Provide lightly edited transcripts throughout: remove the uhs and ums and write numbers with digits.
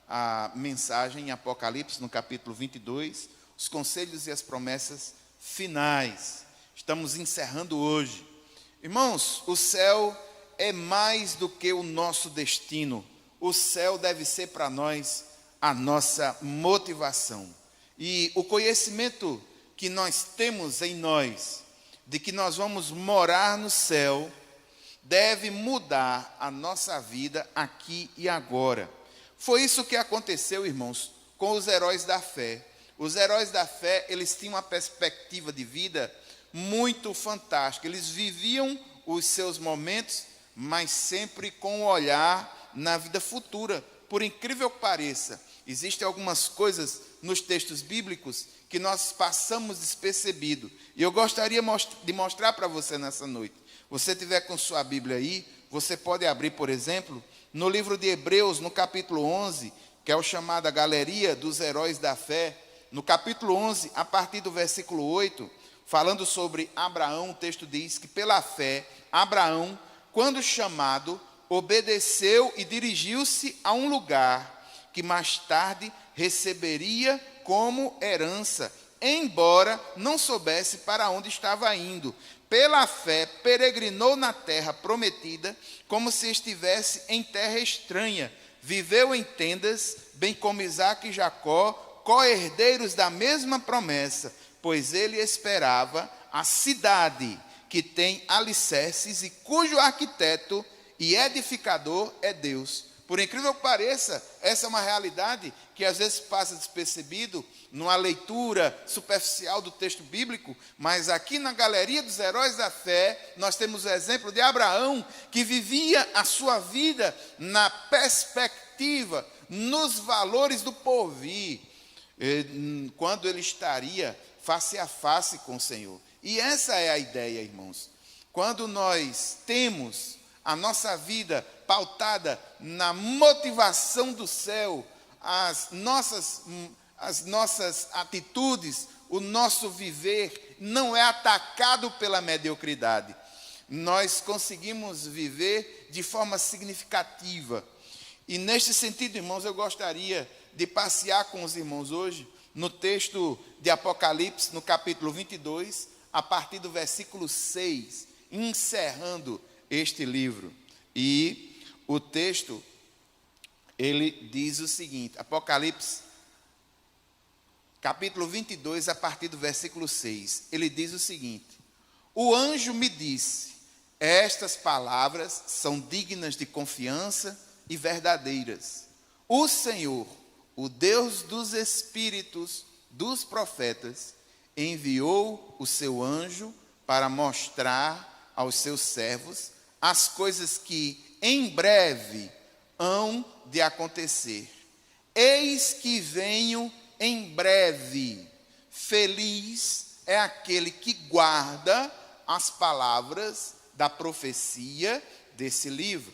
a mensagem em Apocalipse, no capítulo 22, os conselhos e as promessas finais. Estamos encerrando hoje. Irmãos, o céu é mais do que o nosso destino. O céu deve ser para nós a nossa motivação. E o conhecimento que nós temos em nós, de que nós vamos morar no céu, deve mudar a nossa vida aqui e agora. Foi isso que aconteceu, irmãos, com os heróis da fé. Os heróis da fé, eles tinham uma perspectiva de vida muito fantástica. Eles viviam os seus momentos, mas sempre com um olhar na vida futura. Por incrível que pareça, existem algumas coisas nos textos bíblicos que nós passamos despercebido. E eu gostaria de mostrar para você nessa noite. Você tiver com sua Bíblia aí, você pode abrir, por exemplo, no livro de Hebreus, no capítulo 11, que é o chamado a Galeria dos Heróis da Fé. No capítulo 11, a partir do versículo 8, falando sobre Abraão, o texto diz que pela fé, Abraão, quando chamado, obedeceu e dirigiu-se a um lugar que mais tarde receberia como herança, embora não soubesse para onde estava indo. Pela fé, peregrinou na terra prometida, como se estivesse em terra estranha. Viveu em tendas, bem como Isaque e Jacó, co-herdeiros da mesma promessa, pois ele esperava a cidade que tem alicerces e cujo arquiteto e edificador é Deus. Por incrível que pareça, essa é uma realidade que às vezes passa despercebido numa leitura superficial do texto bíblico, mas aqui na Galeria dos Heróis da Fé, nós temos o exemplo de Abraão, que vivia a sua vida na perspectiva, nos valores do porvir, quando ele estaria face a face com o Senhor. E essa é a ideia, irmãos. Quando nós temos a nossa vida pautada na motivação do céu, as nossas atitudes, o nosso viver não é atacado pela mediocridade. Nós conseguimos viver de forma significativa. E neste sentido, irmãos, eu gostaria de passear com os irmãos hoje no texto de Apocalipse, no capítulo 22, a partir do versículo 6, encerrando este livro. E o texto, ele diz o seguinte, Apocalipse, capítulo 22, a partir do versículo 6, ele diz o seguinte: o anjo me disse, estas palavras são dignas de confiança e verdadeiras. O Senhor, o Deus dos espíritos dos profetas, enviou o seu anjo para mostrar aos seus servos as coisas que em breve hão de acontecer. Eis que venho em breve. Feliz é aquele que guarda as palavras da profecia desse livro.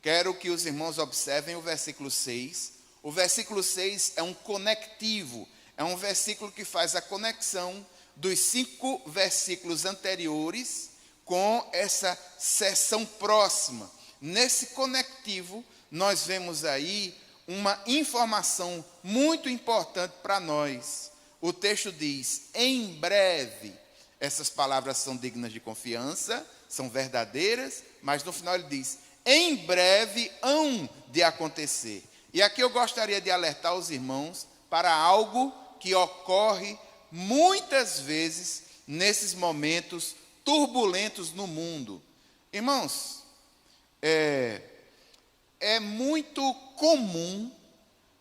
Quero que os irmãos observem o versículo 6. O versículo 6 é um conectivo, é um versículo que faz a conexão dos 5 versículos anteriores com essa seção próxima. Nesse conectivo, nós vemos aí uma informação muito importante para nós. O texto diz, em breve, essas palavras são dignas de confiança, são verdadeiras, mas no final ele diz, em breve hão de acontecer. E aqui eu gostaria de alertar os irmãos para algo que ocorre muitas vezes nesses momentos turbulentos no mundo. Irmãos, é muito comum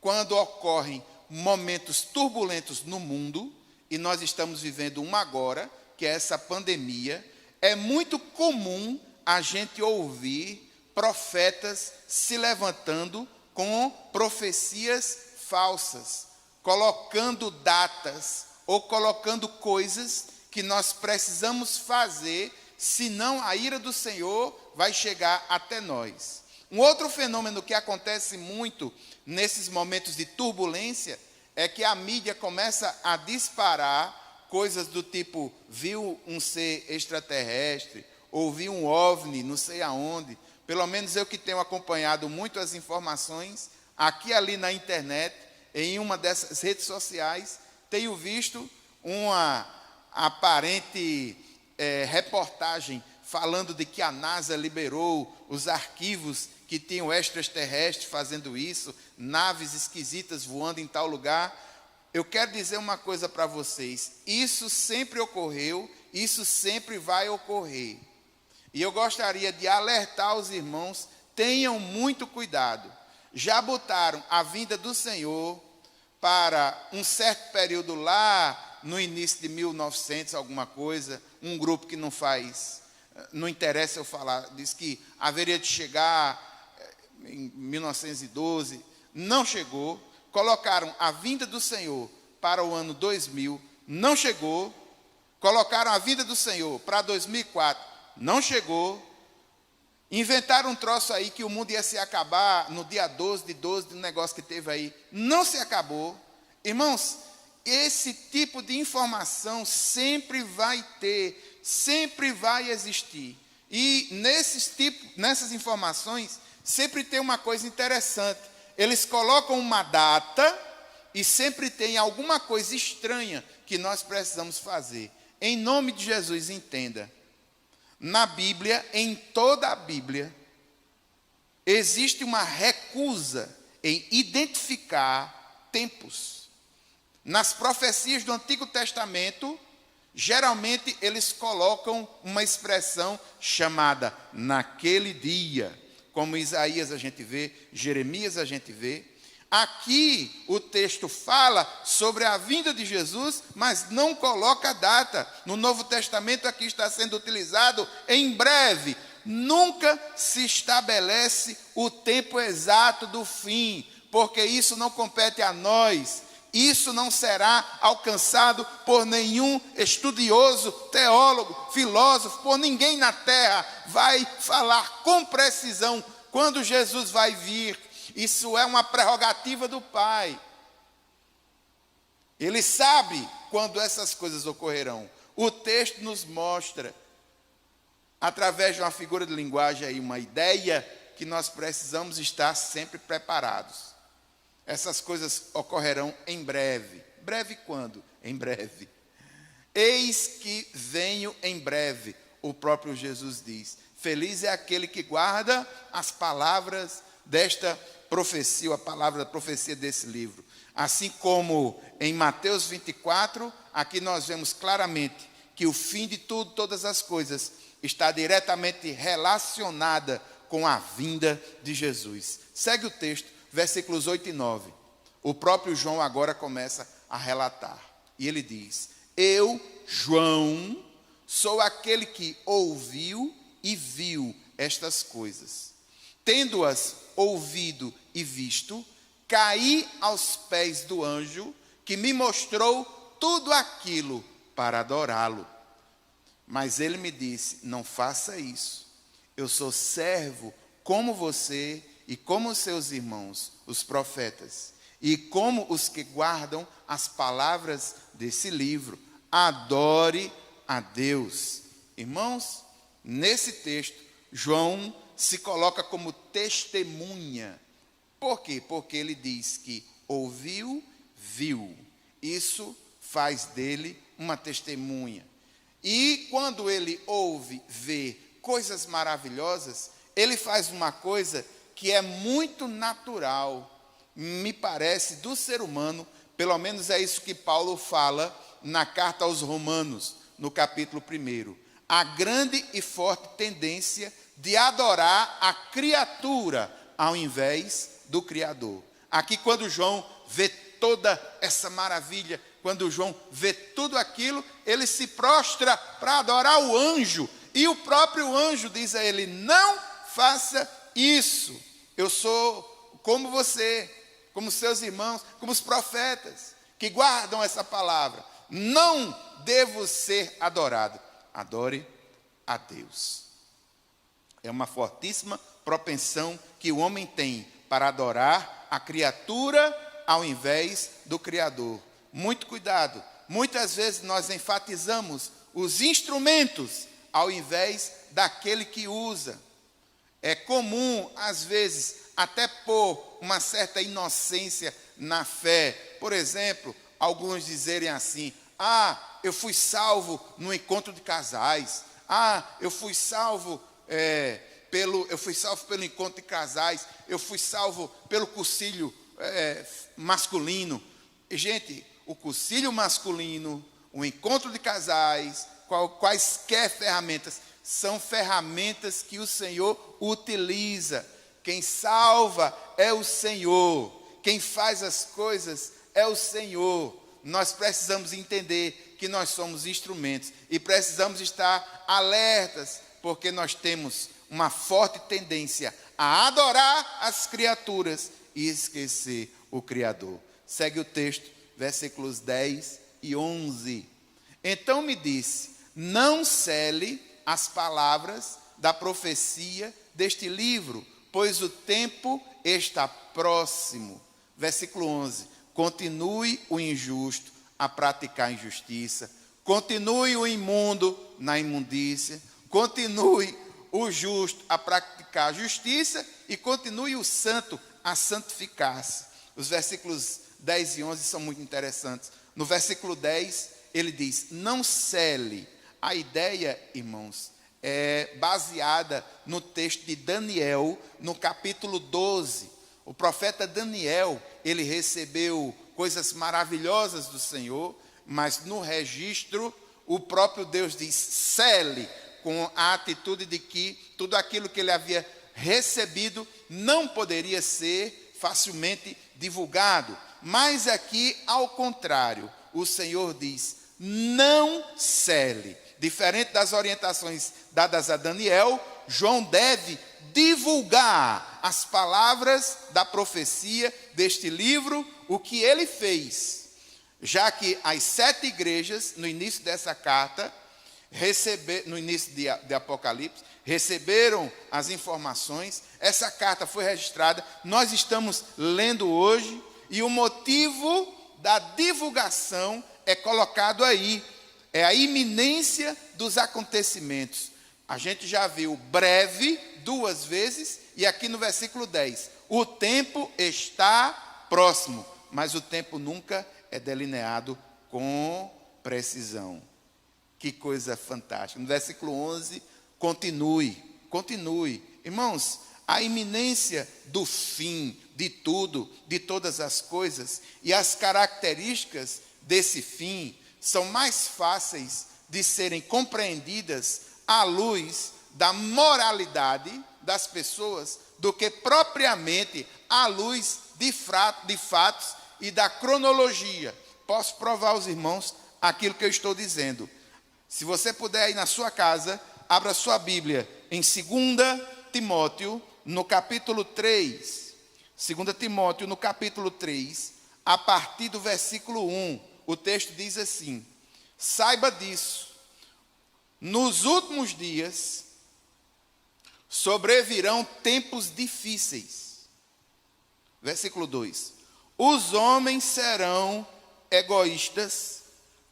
quando ocorrem momentos turbulentos no mundo, e nós estamos vivendo um agora, que é essa pandemia, é muito comum a gente ouvir profetas se levantando com profecias falsas, colocando datas ou colocando coisas que nós precisamos fazer, senão a ira do Senhor vai chegar até nós. Um outro fenômeno que acontece muito nesses momentos de turbulência é que a mídia começa a disparar coisas do tipo, viu um ser extraterrestre, ou viu um OVNI, não sei aonde. Pelo menos eu que tenho acompanhado muito as informações, aqui e ali na internet, em uma dessas redes sociais, tenho visto uma aparente reportagem falando de que a NASA liberou os arquivos que tinham extraterrestres fazendo isso, naves esquisitas voando em tal lugar. Eu quero dizer uma coisa para vocês: isso sempre ocorreu, isso sempre vai ocorrer. E eu gostaria de alertar os irmãos: tenham muito cuidado. Já botaram a vinda do Senhor para um certo período lá, no início de 1900, alguma coisa, um grupo que não interessa eu falar, diz que haveria de chegar em 1912, não chegou. Colocaram a vinda do Senhor para o ano 2000, não chegou. Colocaram a vinda do Senhor para 2004, não chegou. Inventaram um troço aí que o mundo ia se acabar no dia 12 de um negócio que teve aí, não se acabou. Irmãos, esse tipo de informação sempre vai ter, sempre vai existir. E nessas informações, sempre tem uma coisa interessante. Eles colocam uma data e sempre tem alguma coisa estranha que nós precisamos fazer. Em nome de Jesus, entenda. Na Bíblia, em toda a Bíblia, existe uma recusa em identificar tempos. Nas profecias do Antigo Testamento, geralmente eles colocam uma expressão chamada naquele dia. Como Isaías a gente vê, Jeremias a gente vê. Aqui o texto fala sobre a vinda de Jesus, mas não coloca a data. No Novo Testamento aqui está sendo utilizado em breve. Nunca se estabelece o tempo exato do fim, porque isso não compete a nós. Isso não será alcançado por nenhum estudioso, teólogo, filósofo, por ninguém na terra vai falar com precisão quando Jesus vai vir. Isso é uma prerrogativa do Pai. Ele sabe quando essas coisas ocorrerão. O texto nos mostra, através de uma figura de linguagem aí, uma ideia que nós precisamos estar sempre preparados. Essas coisas ocorrerão em breve. Breve quando? Em breve. Eis que venho em breve, o próprio Jesus diz. Feliz é aquele que guarda as palavras desta profecia, a palavra da profecia desse livro. Assim como em Mateus 24, aqui nós vemos claramente que o fim de tudo, todas as coisas, está diretamente relacionada com a vinda de Jesus. Segue o texto, versículos 8 e 9. O próprio João agora começa a relatar. E ele diz: eu, João, sou aquele que ouviu e viu estas coisas. Tendo-as ouvido e visto, caí aos pés do anjo que me mostrou tudo aquilo para adorá-lo. Mas ele me disse: não faça isso. Eu sou servo como você e como seus irmãos, os profetas, e como os que guardam as palavras desse livro. Adore a Deus. Irmãos, nesse texto, João se coloca como testemunha. Por quê? Porque ele diz que ouviu, viu. Isso faz dele uma testemunha. E quando ele ouve, vê coisas maravilhosas, ele faz uma coisa que é muito natural, me parece, do ser humano. Pelo menos é isso que Paulo fala na carta aos Romanos, no capítulo 1. A grande e forte tendência de adorar a criatura ao invés do Criador. Aqui, quando João vê toda essa maravilha, quando João vê tudo aquilo, ele se prostra para adorar o anjo. E o próprio anjo diz a ele: não faça isso. Eu sou como você, como seus irmãos, como os profetas que guardam essa palavra. Não devo ser adorado. Adore a Deus. É uma fortíssima propensão que o homem tem para adorar a criatura ao invés do Criador. Muito cuidado. Muitas vezes nós enfatizamos os instrumentos ao invés daquele que usa. é comum, às vezes, até pôr uma certa inocência na fé. Por exemplo, alguns dizerem assim: eu fui salvo no encontro de casais. Eu fui salvo pelo encontro de casais. Eu fui salvo pelo cursilho masculino. E, gente, o cursilho masculino, o encontro de casais, quaisquer ferramentas, são ferramentas que o Senhor utiliza. Quem salva é o Senhor. Quem faz as coisas é o Senhor. Nós precisamos entender que nós somos instrumentos e precisamos estar alertas, porque nós temos uma forte tendência a adorar as criaturas e esquecer o Criador. Segue o texto, versículos 10 e 11. Então me disse: não cele as palavras da profecia deste livro, pois o tempo está próximo. Versículo 11. Continue o injusto a praticar injustiça, continue o imundo na imundícia, continue o justo a praticar justiça e continue o santo a santificar-se. Os versículos 10 e 11 são muito interessantes. No versículo 10, ele diz: não cele. A ideia, irmãos, é baseada no texto de Daniel, no capítulo 12. O profeta Daniel, ele recebeu coisas maravilhosas do Senhor, mas no registro, o próprio Deus diz: cele, com a atitude de que tudo aquilo que ele havia recebido não poderia ser facilmente divulgado. Mas aqui, ao contrário, o Senhor diz: não cele. Diferente das orientações dadas a Daniel, João deve divulgar as palavras da profecia deste livro, o que ele fez, já que as 7 igrejas, no início dessa carta, no início de Apocalipse, receberam as informações. Essa carta foi registrada, nós estamos lendo hoje, e o motivo da divulgação é colocado aí, é a iminência dos acontecimentos. A gente já viu breve 2 vezes, e aqui no versículo 10, o tempo está próximo, mas o tempo nunca é delineado com precisão. Que coisa fantástica. No versículo 11, continue. Irmãos, a iminência do fim de tudo, de todas as coisas, e as características desse fim são mais fáceis de serem compreendidas à luz da moralidade das pessoas do que propriamente à luz de fatos e da cronologia. Posso provar aos irmãos aquilo que eu estou dizendo. Se você puder ir na sua casa, abra sua Bíblia em 2 Timóteo, no capítulo 3. 2 Timóteo, no capítulo 3, a partir do versículo 1, o texto diz assim: saiba disso, nos últimos dias sobrevirão tempos difíceis. Versículo 2: os homens serão egoístas,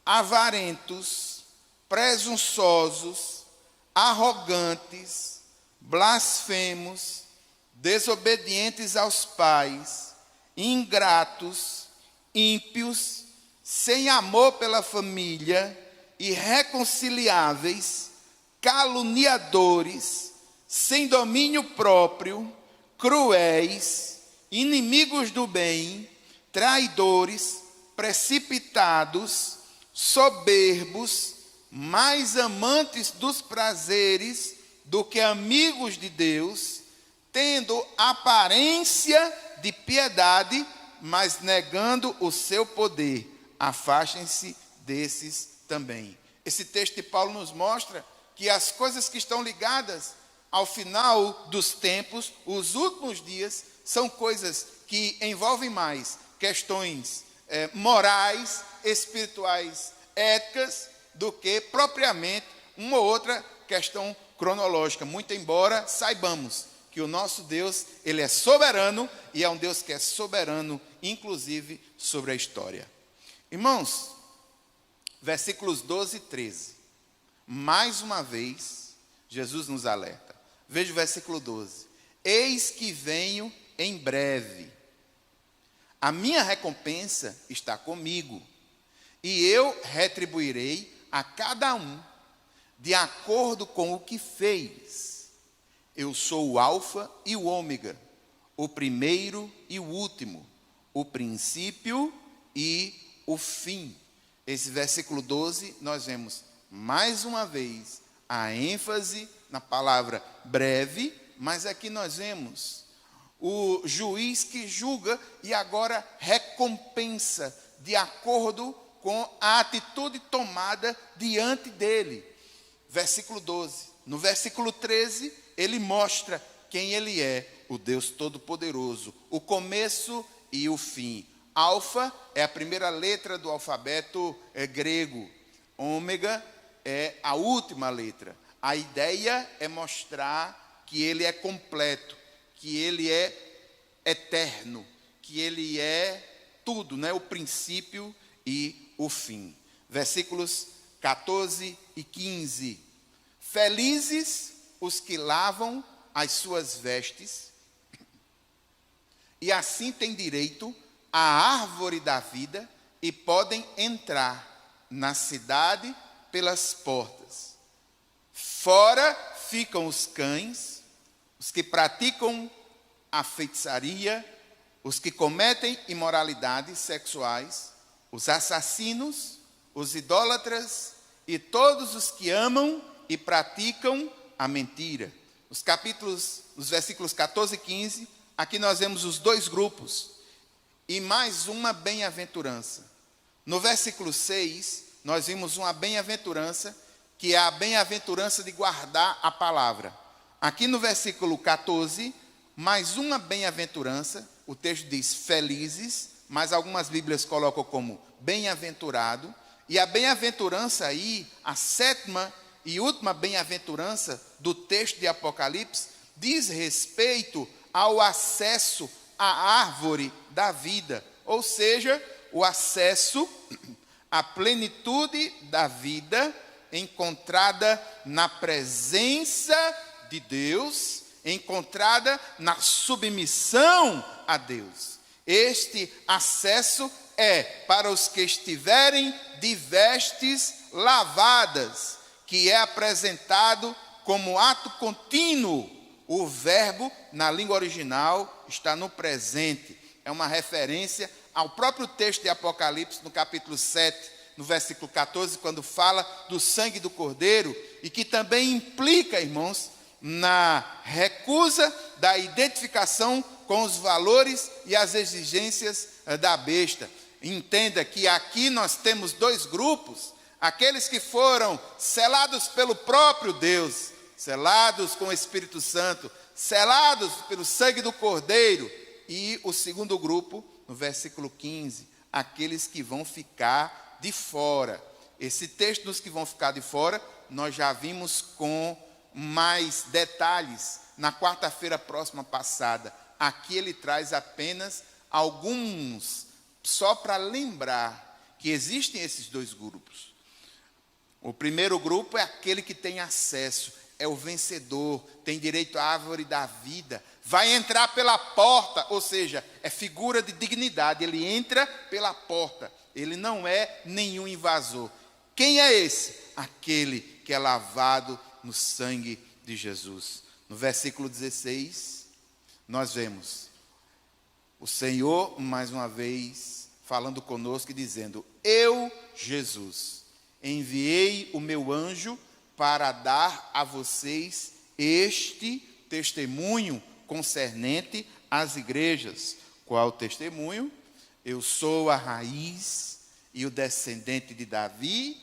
avarentos, presunçosos, arrogantes, blasfemos, desobedientes aos pais, ingratos, ímpios, sem amor pela família, irreconciliáveis, caluniadores, sem domínio próprio, cruéis, inimigos do bem, traidores, precipitados, soberbos, mais amantes dos prazeres do que amigos de Deus, tendo aparência de piedade, mas negando o seu poder. Afastem-se desses também. Esse texto de Paulo nos mostra que as coisas que estão ligadas ao final dos tempos, os últimos dias, são coisas que envolvem mais questões morais, espirituais, éticas, do que propriamente uma ou outra questão cronológica. Muito embora saibamos que o nosso Deus, ele é soberano, e é um Deus que é soberano, inclusive, sobre a história. Irmãos, versículos 12 e 13. Mais uma vez, Jesus nos alerta. Veja o versículo 12. Eis que venho em breve. A minha recompensa está comigo, e eu retribuirei a cada um de acordo com o que fez. Eu sou o Alfa e o Ômega, o primeiro e o último, o princípio e o fim. Esse versículo 12, nós vemos mais uma vez a ênfase na palavra breve, mas aqui nós vemos o juiz que julga e agora recompensa de acordo com a atitude tomada diante dele. Versículo 12. No versículo 13, ele mostra quem ele é, o Deus Todo-Poderoso, o começo e o fim. Alfa é a primeira letra do alfabeto grego. Ômega é a última letra. A ideia é mostrar que ele é completo, que ele é eterno, que ele é tudo, né? O princípio e o fim. Versículos 14 e 15. Felizes os que lavam as suas vestes, e assim têm direito à árvore da vida e podem entrar na cidade pelas portas. Fora ficam os cães, os que praticam a feitiçaria, os que cometem imoralidades sexuais, os assassinos, os idólatras e todos os que amam e praticam a mentira. Os versículos 14 e 15, aqui nós vemos os dois grupos e mais uma bem-aventurança. No versículo 6, nós vimos uma bem-aventurança, que é a bem-aventurança de guardar a palavra. Aqui no versículo 14, mais uma bem-aventurança, o texto diz felizes, mas algumas Bíblias colocam como bem-aventurado, e a bem-aventurança aí, a sétima e última bem-aventurança do texto de Apocalipse, diz respeito ao acesso à árvore da vida, ou seja, o acesso à plenitude da vida encontrada na presença de Deus, encontrada na submissão a Deus. Este acesso é para os que estiverem de vestes lavadas, que é apresentado como ato contínuo. O verbo, na língua original, está no presente. É uma referência ao próprio texto de Apocalipse, no capítulo 7, no versículo 14, quando fala do sangue do Cordeiro, e que também implica, irmãos, na recusa da identificação com os valores e as exigências da besta. Entenda que aqui nós temos dois grupos: aqueles que foram selados pelo próprio Deus, selados com o Espírito Santo, selados pelo sangue do Cordeiro, e o segundo grupo, no versículo 15, aqueles que vão ficar de fora. Esse texto dos que vão ficar de fora, nós já vimos com mais detalhes na quarta-feira próxima passada. Aqui ele traz apenas alguns, só para lembrar que existem esses dois grupos. O primeiro grupo é aquele que tem acesso, é o vencedor, tem direito à árvore da vida, vai entrar pela porta, ou seja, é figura de dignidade, ele entra pela porta, ele não é nenhum invasor. Quem é esse? Aquele que é lavado no sangue de Jesus. No versículo 16, nós vemos o Senhor, mais uma vez, falando conosco e dizendo: eu, Jesus, enviei o meu anjo para dar a vocês este testemunho concernente às igrejas. Qual o testemunho? Eu sou a raiz e o descendente de Davi,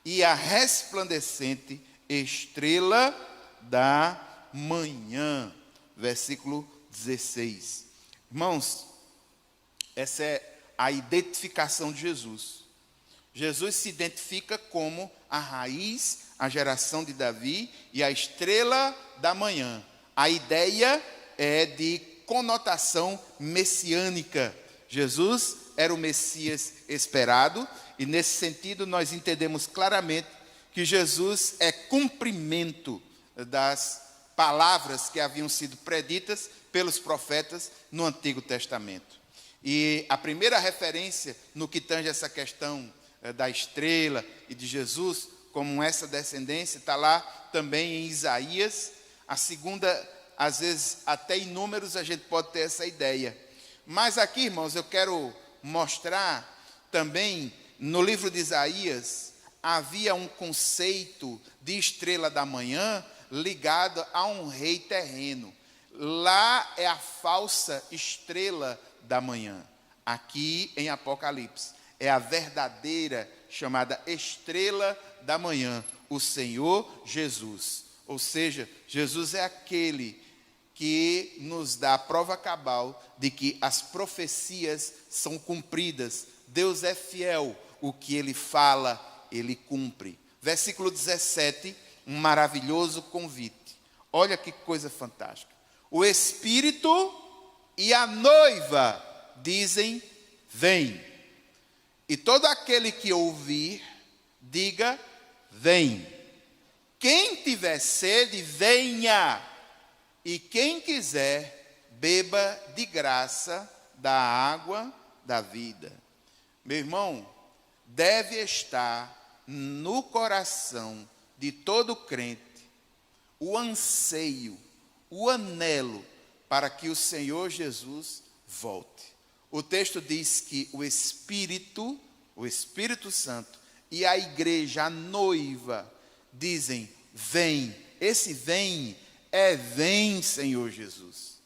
e a resplandecente estrela da manhã. Versículo 16. Irmãos, essa é a identificação de Jesus. Jesus se identifica como a raiz, a geração de Davi e a estrela da manhã. A ideia é de conotação messiânica. Jesus era o Messias esperado, e nesse sentido nós entendemos claramente que Jesus é cumprimento das palavras que haviam sido preditas pelos profetas no Antigo Testamento. E a primeira referência no que tange essa questão da estrela e de Jesus, como essa descendência, está lá também em Isaías. A segunda, às vezes, até em números a gente pode ter essa ideia. Mas aqui, irmãos, eu quero mostrar também, no livro de Isaías, havia um conceito de estrela da manhã ligado a um rei terreno. Lá é a falsa estrela da manhã. Aqui em Apocalipse é a verdadeira chamada estrela da manhã, o Senhor Jesus. Ou seja, Jesus é aquele que nos dá a prova cabal de que as profecias são cumpridas. Deus é fiel, o que Ele fala, Ele cumpre. Versículo 17, um maravilhoso convite. Olha que coisa fantástica. O Espírito e a noiva dizem, vem. E todo aquele que ouvir, diga, vem. Quem tiver sede, venha. E quem quiser, beba de graça da água da vida. Meu irmão, deve estar no coração de todo crente o anseio, o anelo para que o Senhor Jesus volte. O texto diz que o Espírito Santo e a igreja, a noiva, dizem, vem. Esse vem é vem, Senhor Jesus.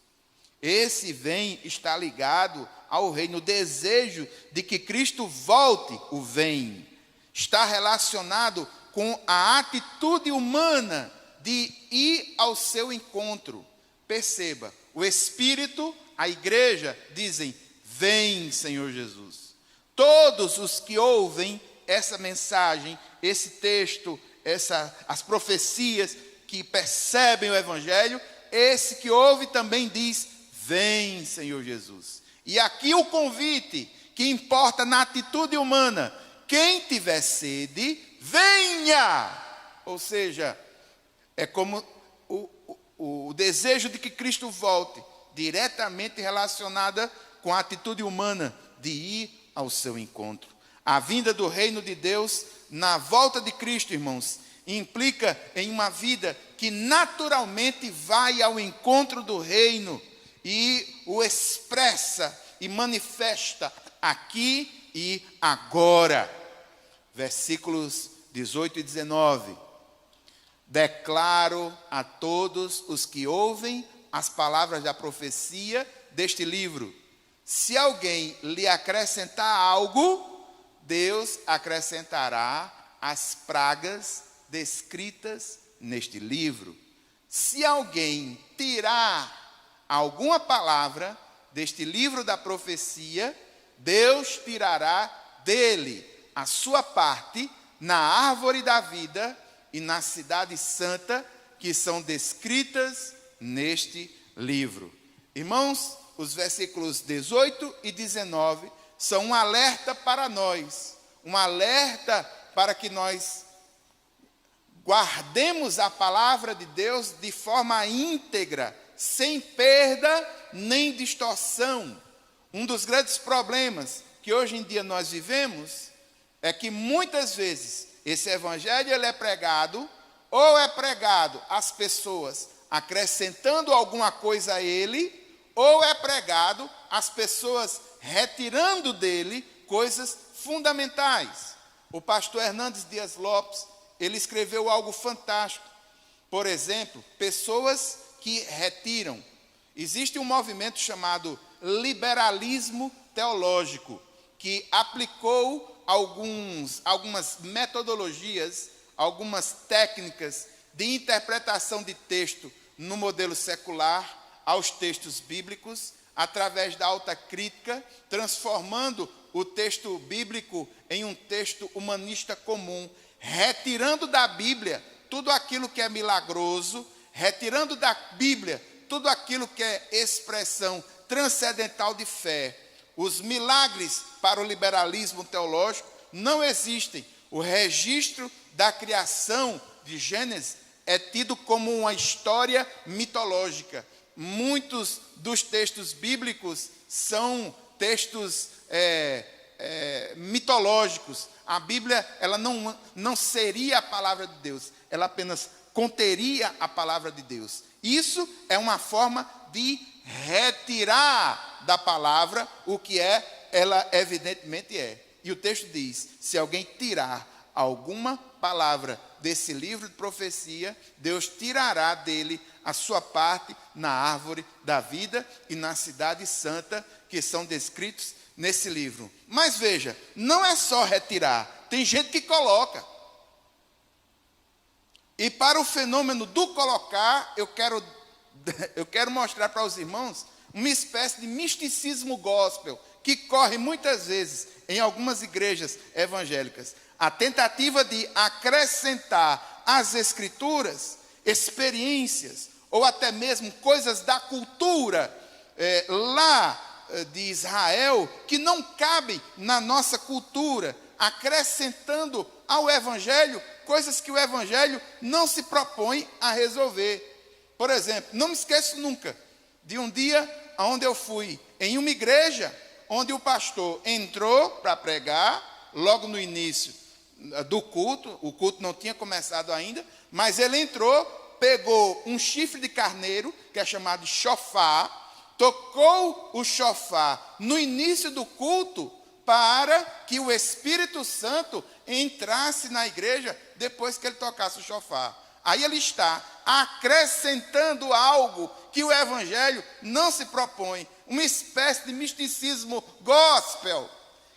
Esse vem está ligado ao reino, o desejo de que Cristo volte, o vem. Está relacionado com a atitude humana de ir ao seu encontro. Perceba, o Espírito, a igreja, dizem, vem, Senhor Jesus. Todos os que ouvem essa mensagem, esse texto, as profecias, que percebem o Evangelho, esse que ouve também diz, vem, Senhor Jesus. E aqui o convite, que importa na atitude humana, quem tiver sede, venha. Ou seja, é como o desejo de que Cristo volte, diretamente relacionada com a atitude humana de ir ao seu encontro. A vinda do reino de Deus, na volta de Cristo, irmãos, implica em uma vida que naturalmente vai ao encontro do reino e o expressa e manifesta aqui e agora. Versículos 18 e 19. Declaro a todos os que ouvem as palavras da profecia deste livro. Se alguém lhe acrescentar algo, Deus acrescentará as pragas descritas neste livro. Se alguém tirar alguma palavra deste livro da profecia, Deus tirará dele a sua parte na árvore da vida e na cidade santa que são descritas neste livro. Irmãos, os versículos 18 e 19 são um alerta para nós, um alerta para que nós guardemos a palavra de Deus de forma íntegra, sem perda nem distorção. Um dos grandes problemas que hoje em dia nós vivemos é que muitas vezes esse evangelho ele é pregado, ou é pregado às pessoas acrescentando alguma coisa a ele, ou é pregado às pessoas retirando dele coisas fundamentais. O pastor Hernandes Dias Lopes, ele escreveu algo fantástico. Por exemplo, pessoas que retiram. Existe um movimento chamado liberalismo teológico, que aplicou algumas metodologias, algumas técnicas de interpretação de texto no modelo secular aos textos bíblicos, através da alta crítica, transformando o texto bíblico em um texto humanista comum, retirando da Bíblia tudo aquilo que é milagroso, retirando da Bíblia tudo aquilo que é expressão transcendental de fé. Os milagres para o liberalismo teológico não existem. O registro da criação de Gênesis é tido como uma história mitológica. Muitos dos textos bíblicos são textos mitológicos. A Bíblia, ela não seria a palavra de Deus, ela apenas conteria a palavra de Deus. Isso é uma forma de retirar da palavra o que ela evidentemente é. E o texto diz: se alguém tirar alguma palavra desse livro de profecia, Deus tirará dele a sua parte na árvore da vida e na cidade santa, que são descritos nesse livro. Mas veja, não é só retirar, tem gente que coloca. E para o fenômeno do colocar, eu quero mostrar para os irmãos uma espécie de misticismo gospel que corre muitas vezes em algumas igrejas evangélicas. A tentativa de acrescentar às escrituras experiências ou até mesmo coisas da cultura lá de Israel que não cabem na nossa cultura, acrescentando ao evangelho coisas que o evangelho não se propõe a resolver. Por exemplo, não me esqueço nunca de um dia onde eu fui em uma igreja onde o pastor entrou para pregar logo no início do culto. O culto não tinha começado ainda, mas ele entrou, pegou um chifre de carneiro, que é chamado de shofar, tocou o shofar no início do culto para que o Espírito Santo entrasse na igreja depois que ele tocasse o shofar. Aí ele está acrescentando algo que o evangelho não se propõe, uma espécie de misticismo gospel.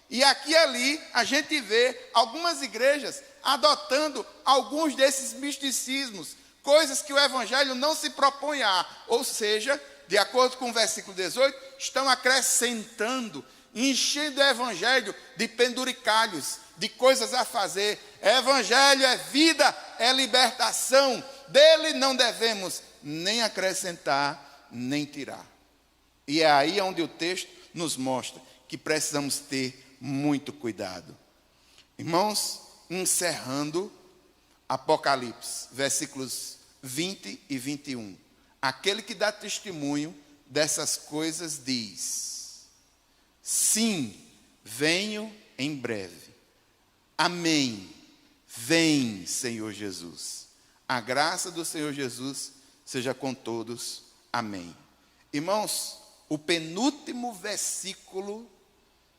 E aqui e ali a gente vê algumas igrejas adotando alguns desses misticismos, coisas que o evangelho não se propõe a, ou seja, de acordo com o versículo 18, estão acrescentando, enchendo o evangelho de penduricalhos, de coisas a fazer. Evangelho é vida, é libertação. Dele não devemos nem acrescentar, nem tirar. E é aí onde o texto nos mostra que precisamos ter muito cuidado. Irmãos, encerrando Apocalipse, versículos 20 e 21. Aquele que dá testemunho dessas coisas diz: sim, venho em breve. Amém. Vem, Senhor Jesus. A graça do Senhor Jesus seja com todos. Amém. Irmãos, o penúltimo versículo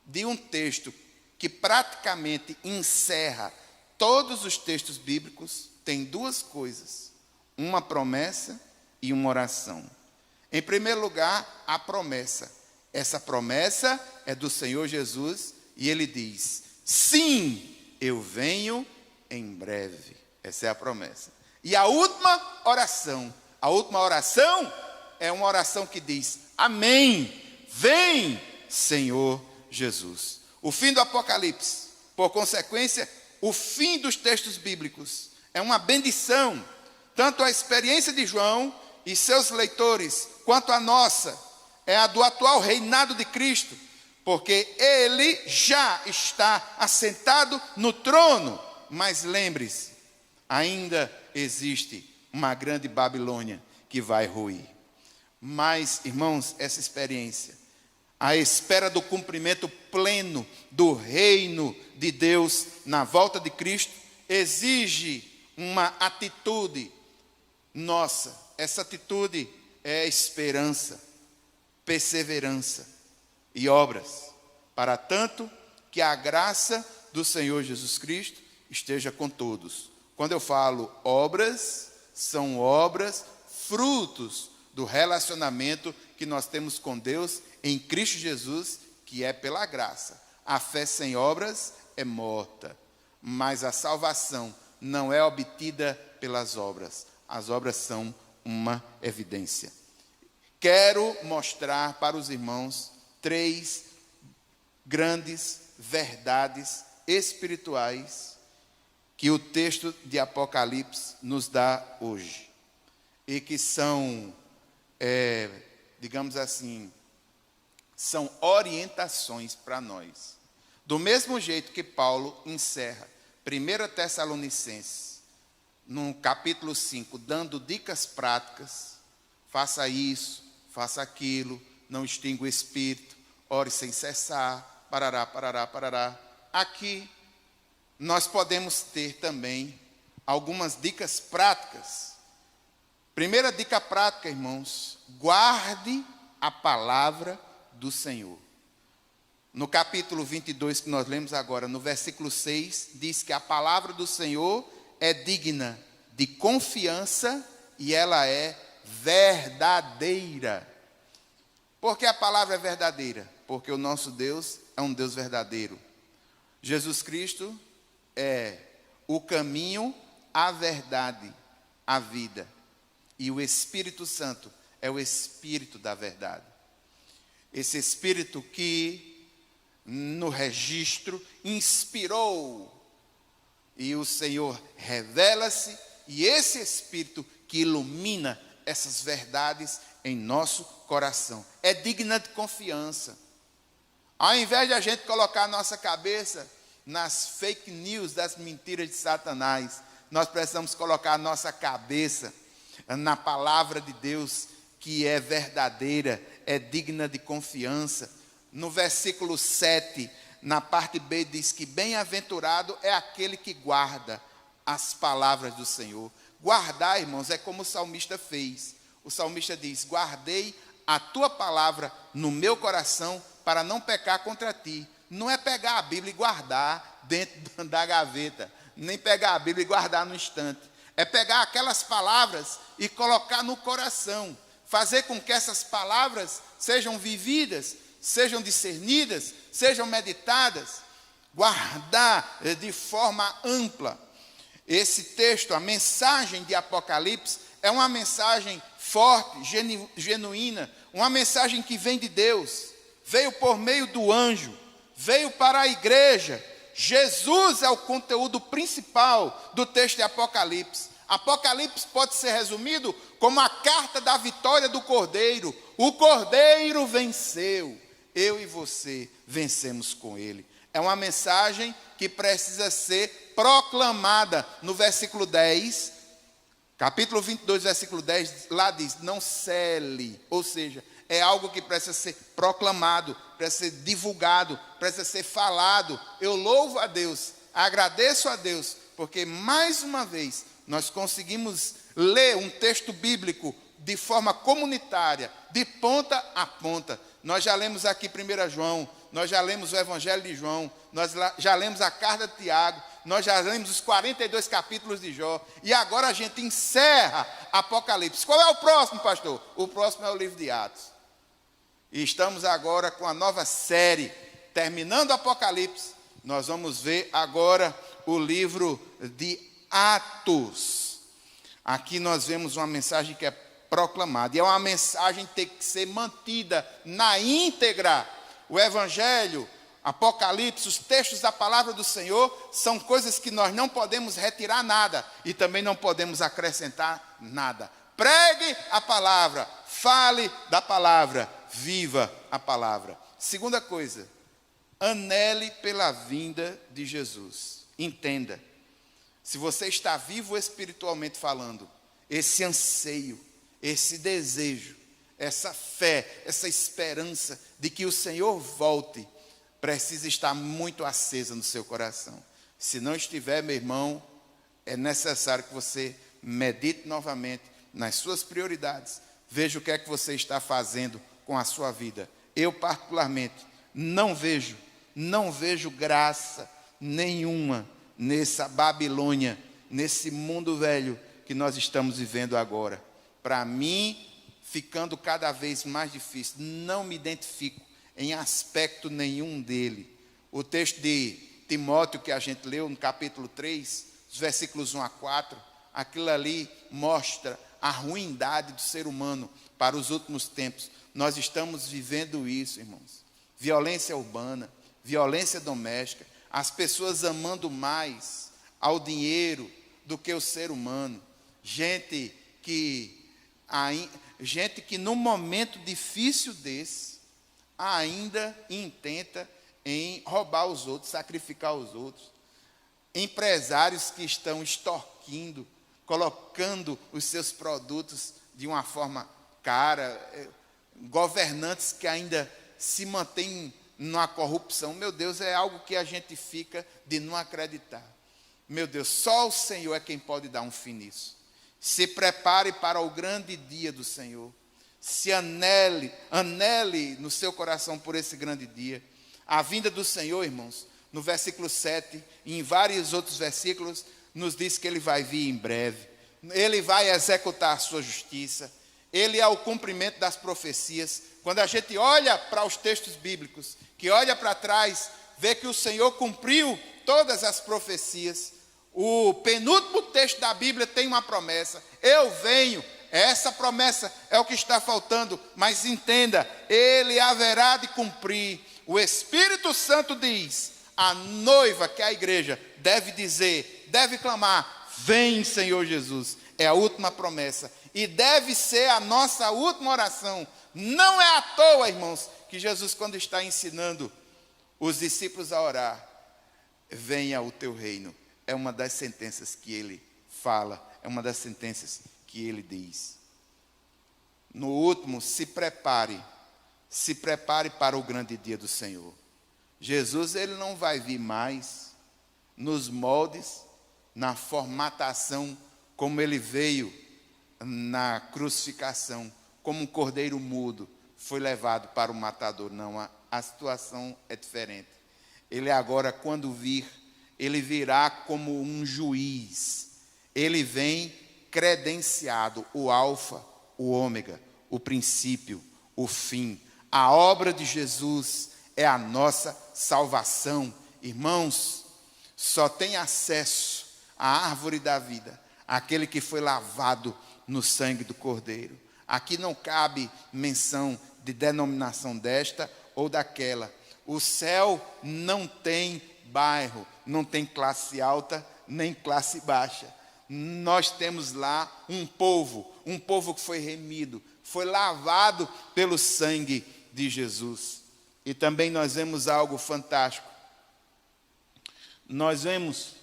de um texto que praticamente encerra todos os textos bíblicos tem duas coisas: uma promessa e uma oração. Em primeiro lugar, a promessa. Essa promessa é do Senhor Jesus e ele diz: sim, eu venho em breve. Essa é a promessa. E a última oração é uma oração que diz: amém, vem, Senhor Jesus. O fim do Apocalipse, por consequência, o fim dos textos bíblicos, é uma bendição, tanto a experiência de João e seus leitores, quanto a nossa, é a do atual reinado de Cristo, porque ele já está assentado no trono. Mas lembre-se, ainda existe uma grande Babilônia que vai ruir. Mas, irmãos, essa experiência, à espera do cumprimento pleno do reino de Deus na volta de Cristo, exige uma atitude nossa. Essa atitude é esperança, perseverança e obras, para tanto que a graça do Senhor Jesus Cristo esteja com todos. Quando eu falo obras, são obras frutos do relacionamento que nós temos com Deus em Cristo Jesus, que é pela graça. A fé sem obras é morta, mas a salvação não é obtida pelas obras. As obras são uma evidência. Quero mostrar para os irmãos 3 grandes verdades espirituais que o texto de Apocalipse nos dá hoje. E que são, digamos assim, são orientações para nós. Do mesmo jeito que Paulo encerra 1 Tessalonicenses, no capítulo 5, dando dicas práticas. Faça isso, faça aquilo, não extinga o espírito, ore sem cessar, parará, parará, parará. Aqui nós podemos ter também algumas dicas práticas. Primeira dica prática, irmãos: guarde a palavra do Senhor. No capítulo 22 que nós lemos agora, no versículo 6, diz que a palavra do Senhor é digna de confiança e ela é verdadeira. Por que a palavra é verdadeira? Porque o nosso Deus é um Deus verdadeiro. Jesus Cristo é o caminho, a verdade, a vida. E o Espírito Santo é o Espírito da verdade. Esse Espírito que no registro inspirou, e o Senhor revela-se, e esse Espírito que ilumina essas verdades em nosso coração. É digna de confiança. Ao invés de a gente colocar a nossa cabeça nas fake news, das mentiras de Satanás, nós precisamos colocar a nossa cabeça na palavra de Deus, que é verdadeira, é digna de confiança. No versículo 7, na parte B, diz que bem-aventurado é aquele que guarda as palavras do Senhor. Guardar, irmãos, é como o salmista fez. O salmista diz: guardei a tua palavra no meu coração para não pecar contra ti. Não é pegar a Bíblia e guardar dentro da gaveta, nem pegar a Bíblia e guardar no estante. É pegar aquelas palavras e colocar no coração, fazer com que essas palavras sejam vividas, sejam discernidas, sejam meditadas, guardar de forma ampla. Esse texto, a mensagem de Apocalipse, é uma mensagem forte, genuína, uma mensagem que vem de Deus, veio por meio do anjo, veio para a igreja. Jesus é o conteúdo principal do texto de Apocalipse. Apocalipse pode ser resumido como a carta da vitória do Cordeiro. O Cordeiro venceu, eu e você vencemos com ele. É uma mensagem que precisa ser proclamada. No versículo 10, capítulo 22, versículo 10, lá diz: não cele, ou seja, é algo que precisa ser proclamado, precisa ser divulgado, precisa ser falado. Eu louvo a Deus, agradeço a Deus, porque mais uma vez nós conseguimos ler um texto bíblico de forma comunitária, de ponta a ponta. Nós já lemos aqui 1 João, nós já lemos o Evangelho de João, nós já lemos a carta de Tiago, nós já lemos os 42 capítulos de Jó, e agora a gente encerra Apocalipse. Qual é o próximo, pastor? O próximo é o livro de Atos. E estamos agora com a nova série, terminando Apocalipse, nós vamos ver agora o livro de Atos. Aqui nós vemos uma mensagem que é proclamada, e é uma mensagem que tem que ser mantida na íntegra. O Evangelho, Apocalipse, os textos da palavra do Senhor são coisas que nós não podemos retirar nada e também não podemos acrescentar nada. Pregue a palavra, fale da palavra, viva a palavra. Segunda coisa, anele pela vinda de Jesus. Entenda, se você está vivo espiritualmente falando, esse anseio, esse desejo, essa fé, essa esperança de que o Senhor volte, precisa estar muito acesa no seu coração. Se não estiver, meu irmão, é necessário que você medite novamente nas suas prioridades. Veja o que é que você está fazendo com a sua vida. Eu, particularmente, não vejo graça nenhuma nessa Babilônia, nesse mundo velho que nós estamos vivendo agora. Para mim, ficando cada vez mais difícil. Não me identifico em aspecto nenhum dele. O texto de Timóteo que a gente leu no capítulo 3, os versículos 1 a 4, aquilo ali mostra a ruindade do ser humano para os últimos tempos. Nós estamos vivendo isso, irmãos. Violência urbana, violência doméstica, as pessoas amando mais ao dinheiro do que o ser humano. Gente que num momento difícil desse, ainda intenta em roubar os outros, sacrificar os outros. Empresários que estão extorquindo colocando os seus produtos de uma forma cara, governantes que ainda se mantêm na corrupção. Meu Deus, é algo que a gente fica de não acreditar. Meu Deus, só o Senhor é quem pode dar um fim nisso. Se prepare para o grande dia do Senhor. Se anele no seu coração por esse grande dia. A vinda do Senhor, irmãos, no versículo 7 e em vários outros versículos, nos diz que Ele vai vir em breve. Ele vai executar a sua justiça. Ele é o cumprimento das profecias. Quando a gente olha para os textos bíblicos, que olha para trás, vê que o Senhor cumpriu todas as profecias. O penúltimo texto da Bíblia tem uma promessa: eu venho. Essa promessa é o que está faltando, mas entenda, Ele haverá de cumprir. O Espírito Santo diz, a noiva, que é a igreja, deve dizer, deve clamar: vem, Senhor Jesus. É a última promessa e deve ser a nossa última oração. Não é à toa, irmãos, que Jesus, quando está ensinando os discípulos a orar, venha o teu reino, é uma das sentenças que Ele fala, é uma das sentenças que Ele diz. No último, se prepare para o grande dia do Senhor. Jesus, Ele não vai vir mais nos moldes, na formatação como Ele veio na crucificação, como um cordeiro mudo, foi levado para o matador. Não, a situação é diferente. Ele agora, quando vir, Ele virá como um juiz. Ele vem credenciado, o alfa, o ômega, o princípio, o fim. A obra de Jesus é a nossa salvação. Irmãos, só tem acesso à árvore da vida aquele que foi lavado no sangue do Cordeiro. Aqui não cabe menção de denominação desta ou daquela. O céu não tem bairro, não tem classe alta nem classe baixa. Nós temos lá um povo que foi remido, foi lavado pelo sangue de Jesus. E também nós vemos algo fantástico. Nós vemos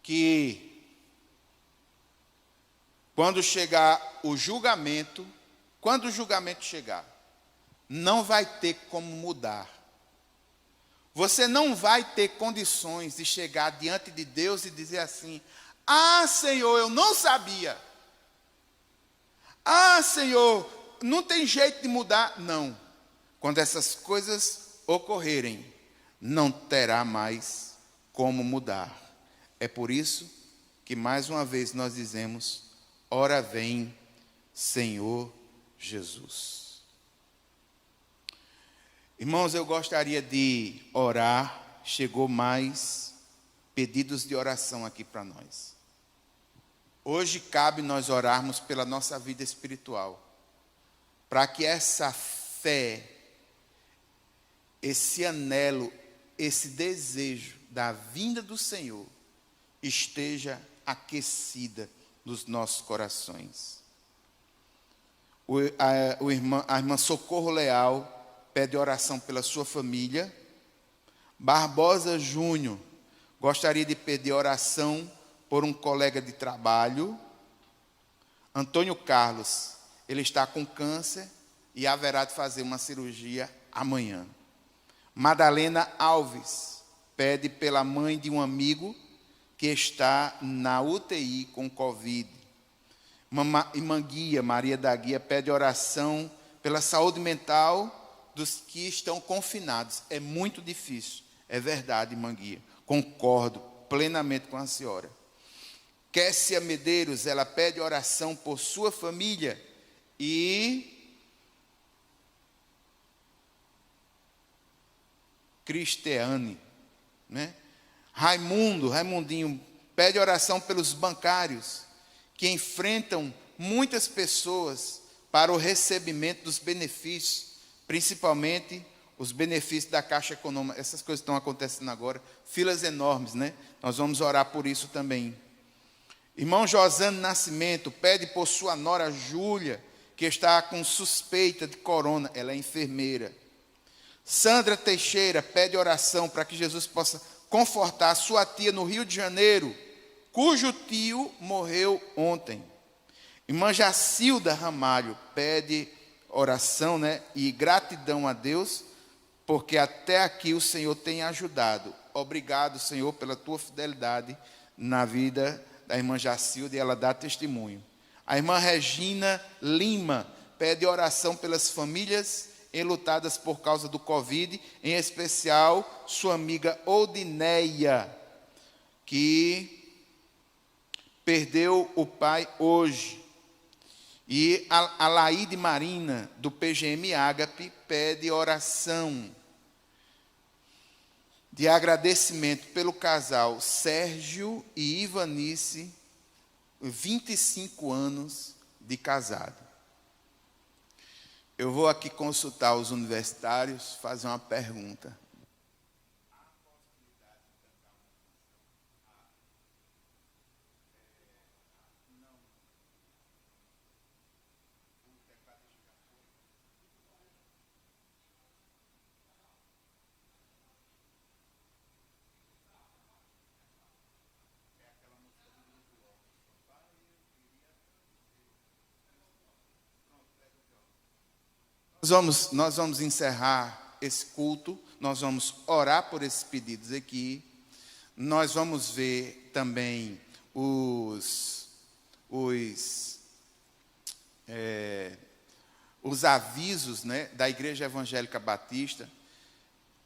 que quando chegar o julgamento, quando o julgamento chegar, não vai ter como mudar. Você não vai ter condições de chegar diante de Deus e dizer assim: ah, Senhor, eu não sabia. Ah, Senhor, não tem jeito de mudar. Não. Quando essas coisas ocorrerem, não terá mais como mudar. É por isso que mais uma vez nós dizemos: ora vem, Senhor Jesus. Irmãos, eu gostaria de orar. Chegou mais pedidos de oração aqui para nós. Hoje cabe nós orarmos pela nossa vida espiritual, para que essa fé, esse anelo, esse desejo da vinda do Senhor esteja aquecida nos nossos corações. A irmã Socorro Leal pede oração pela sua família. Barbosa Júnior gostaria de pedir oração por um colega de trabalho. Antônio Carlos, ele está com câncer e haverá de fazer uma cirurgia amanhã. Madalena Alves pede pela mãe de um amigo que está na UTI com Covid. Irmã Guia, Maria da Guia, pede oração pela saúde mental dos que estão confinados. É muito difícil, é verdade, irmã Guia. Concordo plenamente com a senhora. Kessia Medeiros, ela pede oração por sua família e Cristiane, né? Raimundinho, pede oração pelos bancários que enfrentam muitas pessoas para o recebimento dos benefícios, principalmente os benefícios da Caixa Econômica. Essas coisas estão acontecendo agora, filas enormes, né? Nós vamos orar por isso também. Irmão Josano Nascimento pede por sua nora Júlia, que está com suspeita de corona, ela é enfermeira. Sandra Teixeira pede oração para que Jesus possa confortar sua tia no Rio de Janeiro cujo tio morreu ontem. Irmã Jacilda Ramalho pede oração, e gratidão a Deus, porque até aqui o Senhor tem ajudado. Obrigado, Senhor, pela tua fidelidade na vida da irmã Jacilda, e ela dá testemunho. A irmã Regina Lima pede oração pelas famílias enlutadas por causa do Covid, em especial sua amiga Odineia, que perdeu o pai hoje. E a Laíde Marina, do PGM Ágape, pede oração de agradecimento pelo casal Sérgio e Ivanice, 25 anos de casado. Eu vou aqui consultar os universitários, fazer uma pergunta. Nós vamos encerrar esse culto, nós vamos orar por esses pedidos aqui, nós vamos ver também os avisos, da Igreja Evangélica Batista.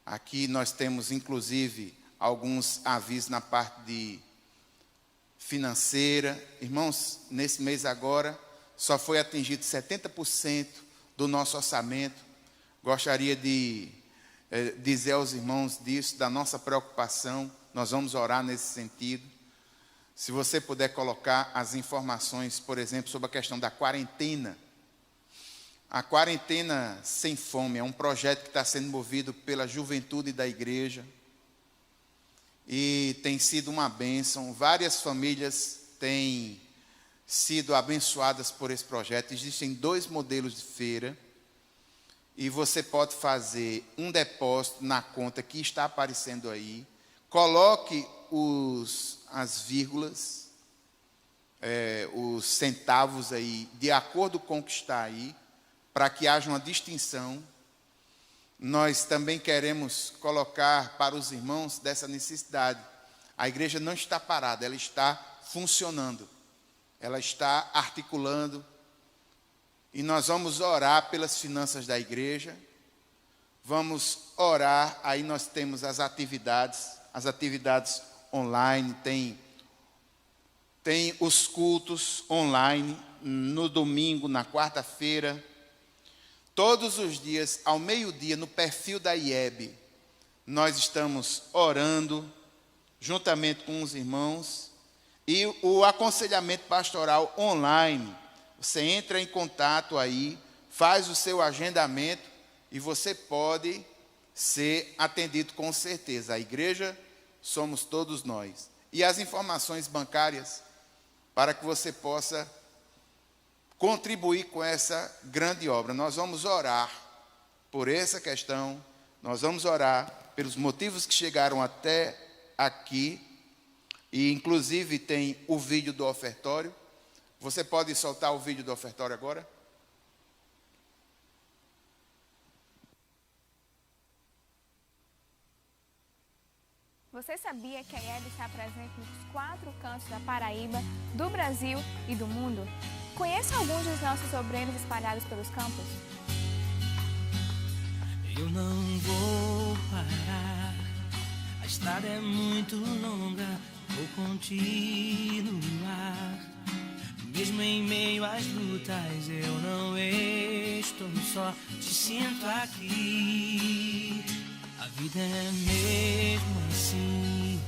Aqui nós temos, inclusive, alguns avisos na parte de financeira. Irmãos, nesse mês agora, só foi atingido 70% do nosso orçamento. Gostaria de dizer aos irmãos disso, da nossa preocupação. Nós vamos orar nesse sentido. Se você puder colocar as informações, por exemplo, sobre a questão da quarentena. A Quarentena Sem Fome é um projeto que está sendo movido pela juventude da igreja. E tem sido uma bênção. Várias famílias têm sido abençoadas por esse projeto. Existem 2 modelos de feira, e você pode fazer um depósito na conta que está aparecendo aí. Coloque as vírgulas, os centavos aí, de acordo com o que está aí, para que haja uma distinção. Nós também queremos colocar para os irmãos dessa necessidade. A igreja não está parada, ela está funcionando. Ela está articulando, e nós vamos orar pelas finanças da igreja, vamos orar, aí nós temos as atividades online, tem os cultos online, no domingo, na quarta-feira, todos os dias, ao meio-dia, no perfil da IEB, nós estamos orando, juntamente com os irmãos. E o aconselhamento pastoral online, você entra em contato aí, faz o seu agendamento e você pode ser atendido com certeza. A igreja somos todos nós. E as informações bancárias, para que você possa contribuir com essa grande obra. Nós vamos orar por essa questão, nós vamos orar pelos motivos que chegaram até aqui. E, inclusive, tem o vídeo do ofertório. Você pode soltar o vídeo do ofertório agora? Você sabia que a IEB está presente nos 4 cantos da Paraíba, do Brasil e do mundo? Conheça alguns dos nossos obreiros espalhados pelos campos. Eu não vou parar, a estrada é muito longa, vou continuar. Mesmo em meio às lutas, eu não estou só, te sinto aqui. A vida é mesmo assim,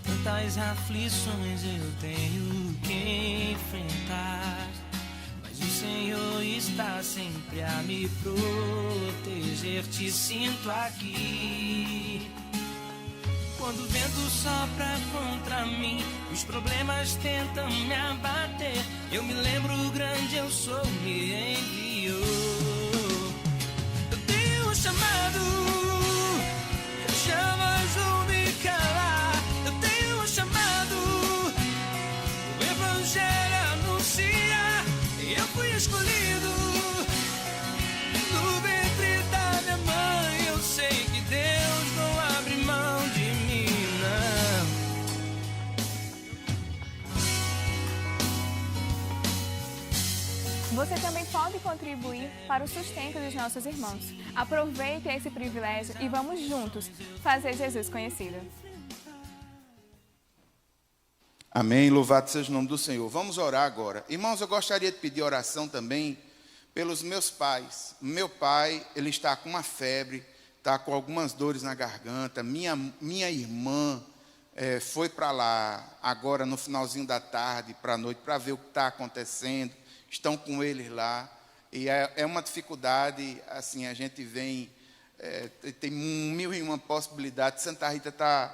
tantas aflições eu tenho que enfrentar. Mas o Senhor está sempre a me proteger, te sinto aqui. Quando o vento sopra contra mim, os problemas tentam me abater, eu me lembro o grande eu sou, me enviou. Eu tenho um chamado, jamais vou me calar. Eu tenho um chamado, No ventre da minha mãe eu sei que Deus não abre mão de mim, não. Você também pode contribuir para o sustento dos nossos irmãos. Aproveite esse privilégio e vamos juntos fazer Jesus conhecido. Amém, louvado seja o nome do Senhor. Vamos orar agora. Irmãos, eu gostaria de pedir oração também pelos meus pais. Meu pai, ele está com uma febre, está com algumas dores na garganta. Minha irmã foi para lá agora no finalzinho da tarde, para a noite, para ver o que está acontecendo. Estão com eles lá. E é uma dificuldade, assim, a gente vem, tem 1001 possibilidades. Santa Rita está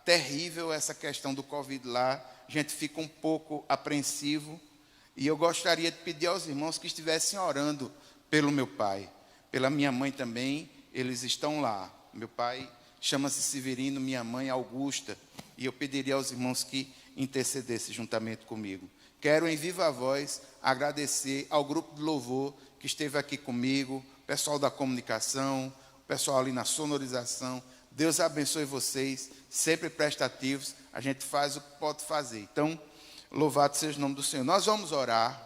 terrível essa questão do Covid lá. A gente fica um pouco apreensivo. E eu gostaria de pedir aos irmãos que estivessem orando pelo meu pai. Pela minha mãe também, eles estão lá. Meu pai chama-se Severino, minha mãe Augusta. E eu pediria aos irmãos que intercedessem juntamente comigo. Quero em viva voz agradecer ao grupo de louvor que esteve aqui comigo, pessoal da comunicação, pessoal ali na sonorização. Deus abençoe vocês, sempre prestativos. A gente faz o que pode fazer. Então, louvado seja o nome do Senhor. Nós vamos orar.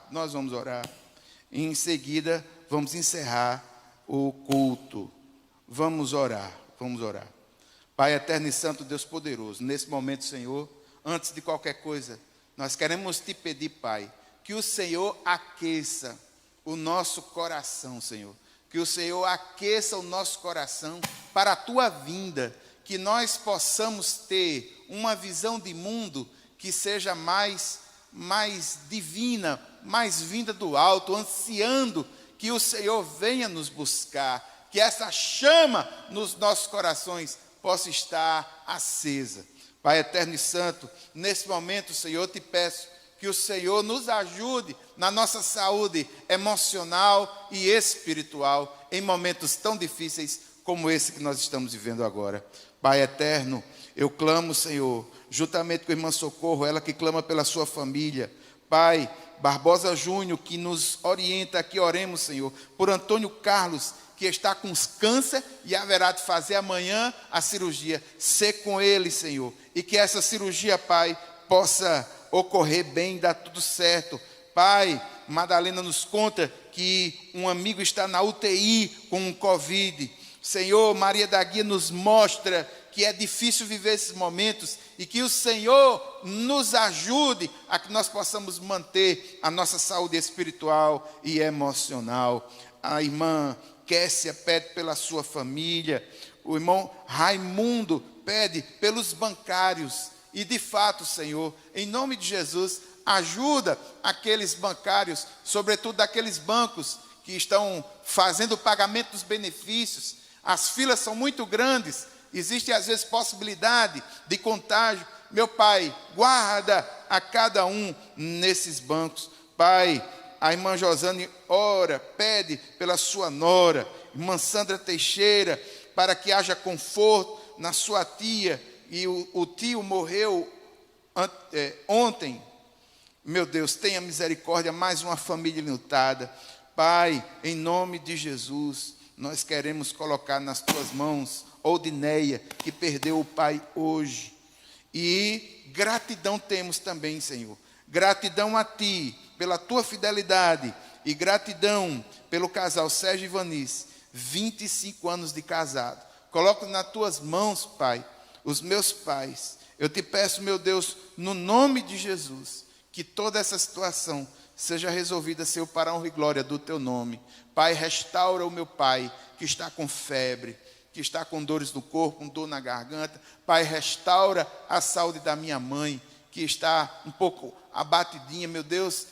E em seguida, vamos encerrar o culto. Vamos orar. Pai eterno e santo, Deus poderoso, nesse momento, Senhor, antes de qualquer coisa, nós queremos te pedir, Pai, que o Senhor aqueça o nosso coração, Senhor. Que o Senhor aqueça o nosso coração para a tua vinda. Que nós possamos ter uma visão de mundo que seja mais divina, mais vinda do alto, ansiando que o Senhor venha nos buscar. Que essa chama nos nossos corações possa estar acesa. Pai eterno e santo, nesse momento, Senhor, eu te peço que o Senhor nos ajude na nossa saúde emocional e espiritual em momentos tão difíceis como esse que nós estamos vivendo agora. Pai eterno, eu clamo, Senhor, juntamente com a irmã Socorro, ela que clama pela sua família. Pai, Barbosa Júnior, que nos orienta aqui, oremos, Senhor, por Antônio Carlos, que está com câncer e haverá de fazer amanhã a cirurgia. Sê com ele, Senhor, e que essa cirurgia, Pai, possa ocorrer bem, dar tudo certo. Pai, Madalena nos conta que um amigo está na UTI com um Covid. Senhor, Maria da Guia nos mostra que é difícil viver esses momentos e que o Senhor nos ajude a que nós possamos manter a nossa saúde espiritual e emocional. A irmã Kessia pede pela sua família, o irmão Raimundo pede pelos bancários. E de fato, Senhor, em nome de Jesus, ajuda aqueles bancários, sobretudo daqueles bancos que estão fazendo o pagamento dos benefícios. As filas são muito grandes, existe às vezes possibilidade de contágio. Meu Pai, guarda a cada um nesses bancos. Pai, a irmã Josane ora, pede pela sua nora, irmã Sandra Teixeira, para que haja conforto na sua tia, e o tio morreu ontem. Meu Deus, tenha misericórdia, mais uma família enlutada. Pai, em nome de Jesus, nós queremos colocar nas tuas mãos Oldineia, que perdeu o pai hoje. E gratidão temos também, Senhor. Gratidão a ti, pela tua fidelidade. E gratidão pelo casal Sérgio e Vanice, 25 anos de casado. Coloco nas tuas mãos, Pai, os meus pais. Eu te peço, meu Deus, no nome de Jesus, que toda essa situação seja resolvida, Senhor, para a honra e glória do teu nome. Pai, restaura o meu pai, que está com febre, que está com dores no corpo, com dor na garganta. Pai, restaura a saúde da minha mãe, que está um pouco abatidinha. Meu Deus,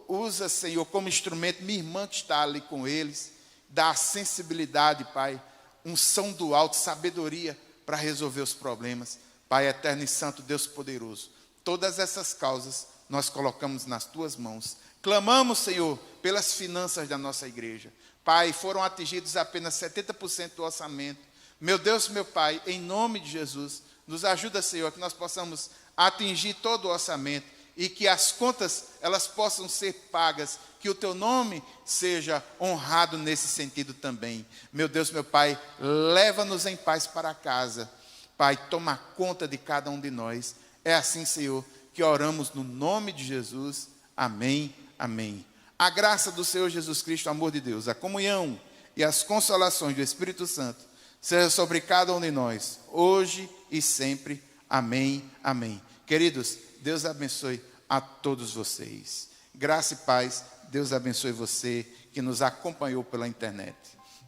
usa, Senhor, como instrumento, minha irmã que está ali com eles. Dá sensibilidade, Pai, unção do alto, sabedoria para resolver os problemas. Pai eterno e santo, Deus poderoso, todas essas causas nós colocamos nas tuas mãos. Clamamos, Senhor, pelas finanças da nossa igreja. Pai, foram atingidos apenas 70% do orçamento. Meu Deus, meu Pai, em nome de Jesus, nos ajuda, Senhor, que nós possamos atingir todo o orçamento e que as contas elas possam ser pagas, que o teu nome seja honrado nesse sentido também. Meu Deus, meu Pai, leva-nos em paz para casa. Pai, toma conta de cada um de nós. É assim, Senhor, que oramos no nome de Jesus. Amém, amém. A graça do Senhor Jesus Cristo, o amor de Deus, a comunhão e as consolações do Espírito Santo seja sobre cada um de nós, hoje e sempre. Amém, amém. Queridos, Deus abençoe a todos vocês. Graça e paz, Deus abençoe você que nos acompanhou pela internet.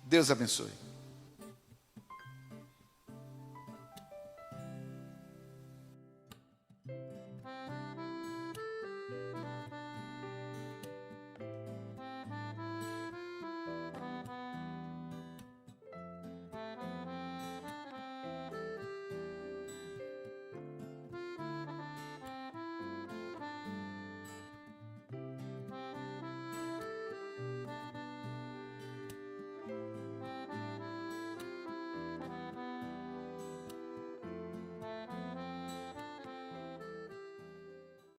Deus abençoe.